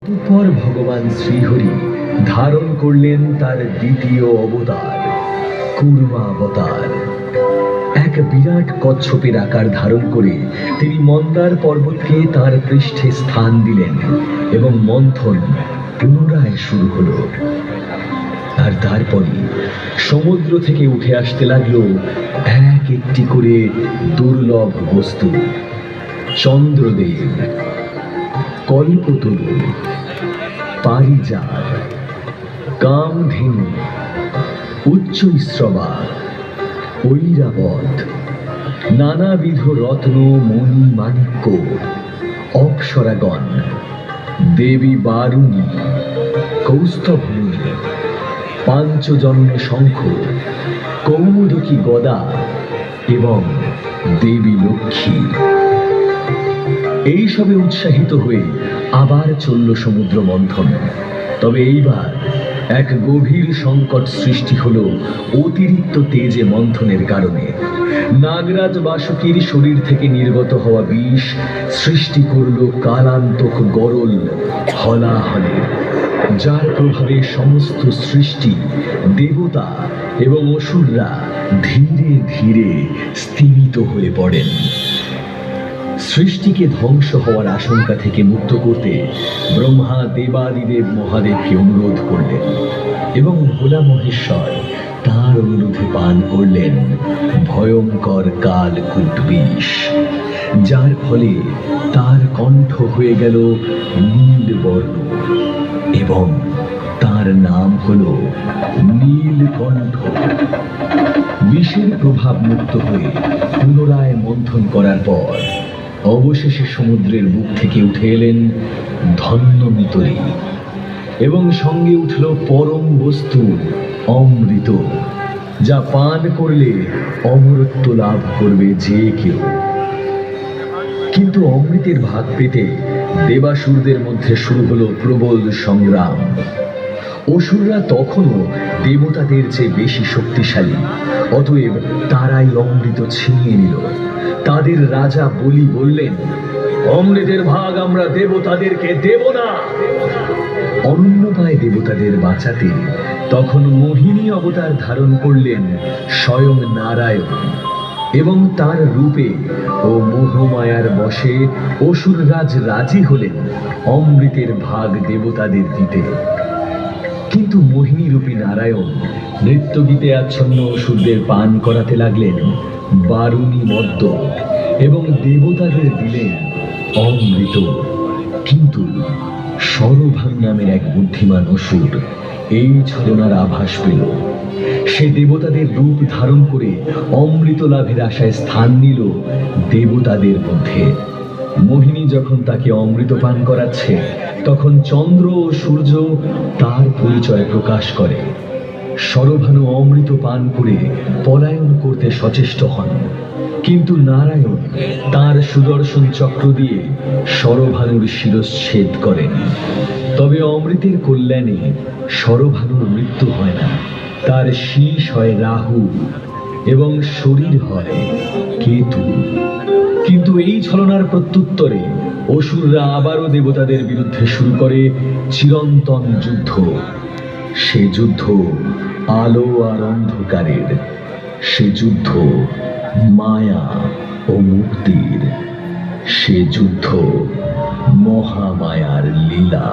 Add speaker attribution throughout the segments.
Speaker 1: অতঃপর ভগবান শ্রীহরি ধারণ করলেন তার দ্বিতীয় অবতার কুর্মাবতার। এক বিরাট কচ্ছপের আকার ধারণ করে তিনি মন্দার পর্বতকে তার পৃষ্ঠে স্থান দিলেন এবং মন্থন পুনরায় শুরু হলো। আর তারপরই সমুদ্র থেকে উঠে আসতে লাগলো এক একটি করে দুর্লভ বস্তু। চন্দ্রদেব, কল্পতরু, পারিজাত, কামধেনু, উচ্চৈঃশ্রবা, ঐরাবত, নানাবিধ রত্ন, মণি, মাণিক্য, অপ্সরাগণ, দেবী বারুণী, কৌস্তভমণি, পাঞ্চজন্য শঙ্খ, কৌমুদকী গদা এবং দেবী লক্ষ্মী। এইসবে উৎসাহিত হয়ে আবার চলল সমুদ্র মন্থন। তবে এইবার এক গভীর সংকট সৃষ্টি হলো অতিরিক্ত তেজে মন্থনের কারণে। নাগরাজ বাসুকীর শরীর থেকে নির্গত হওয়া বিষ সৃষ্টি করল কালান্তক গরল হলাহলের, যার প্রভাবে সমস্ত সৃষ্টি, দেবতা এবং অসুররা ধীরে ধীরে স্তিমিত হয়ে পড়েন। সৃষ্টিকে ধ্বংস হওয়ার আশঙ্কা থেকে মুক্ত করতে ব্রহ্মা দেবাদিদেব মহাদেবকে অনুরোধ করলেন এবং ভোলা মহেশ্বর তার অনুরোধে পান করলেন ভয়ঙ্কর কালকূট বিষ, যার ফলে তার কণ্ঠ হয়ে গেল নীলবর্ণ এবং তার নাম হল নীলকণ্ঠ। বিষের প্রভাব মুক্ত হয়ে পুনরায় মন্থন করার পর অবশেষে সমুদ্রের বুক থেকে উঠে এলেন ধন্যমিতরী এবং সঙ্গে উঠল পরম বস্তু অমৃত, যা পান করলে অমরত্ব লাভ করবে যে কেউ। কিন্তু অমৃতের ভাগ পেতে দেবাসুরদের মধ্যে শুরু হলো প্রবল সংগ্রাম। অসুররা তখনও দেবতাদের চেয়ে বেশি শক্তিশালী, অতএব তারাই অমৃত ছিনিয়ে নিল। তাদের রাজা বলি বললেন, অমৃতের ভাগ আমরা দেবতাদেরকে দেব না। অনন্যপায় দেবতাদের বাঁচাতে তখন মোহিনী অবতার ধারণ করলেন স্বয়ং নারায়ণ এবং তার রূপে ও মোহমায়ার বশে অসুররাজ রাজি হলেন অমৃতের ভাগ দেবতাদের দিতে। কিন্তু মোহিনী রূপী নারায়ণ নৃত্যগীতে আচ্ছন্ন অসুরদের পান করাতে লাগলেন বারুণী মদ্য এবং দেবতাদের দিলেন অমৃত। কিন্তু সরভান নামের এক বুদ্ধিমান অসুর এই ছলনার আভাস পেল। সে দেবতাদের রূপ ধারণ করে অমৃত লাভের আশায় স্থান নিল দেবতাদের মধ্যে। মোহিনী যখন তাকে অমৃত পান করাচ্ছে, তখন চন্দ্র ও সূর্য তার পরিচয় প্রকাশ করে। সরভানু অমৃত পান করে পলায়ন করতে সচেষ্ট হন, কিন্তু নারায়ণ তার সুদর্শন চক্র দিয়ে সরভানুর শিরচ্ছেদ করেন। তবে অমৃতের কল্যাণে সরভানুর মৃত্যু হয় না, তার শীষ হয় রাহু এবং শরীর হয় কেতু। কিন্তু এই ছলনার প্রত্যুত্তরে অসুররা আবারও দেবতাদের বিরুদ্ধে শুরু করে চিরন্তন যুদ্ধ। সে যুদ্ধ আলো আর অন্ধকারের, সে যুদ্ধ মায়া ও মুক্তির, সে যুদ্ধ মহামায়ার লীলা।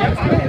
Speaker 2: সামনে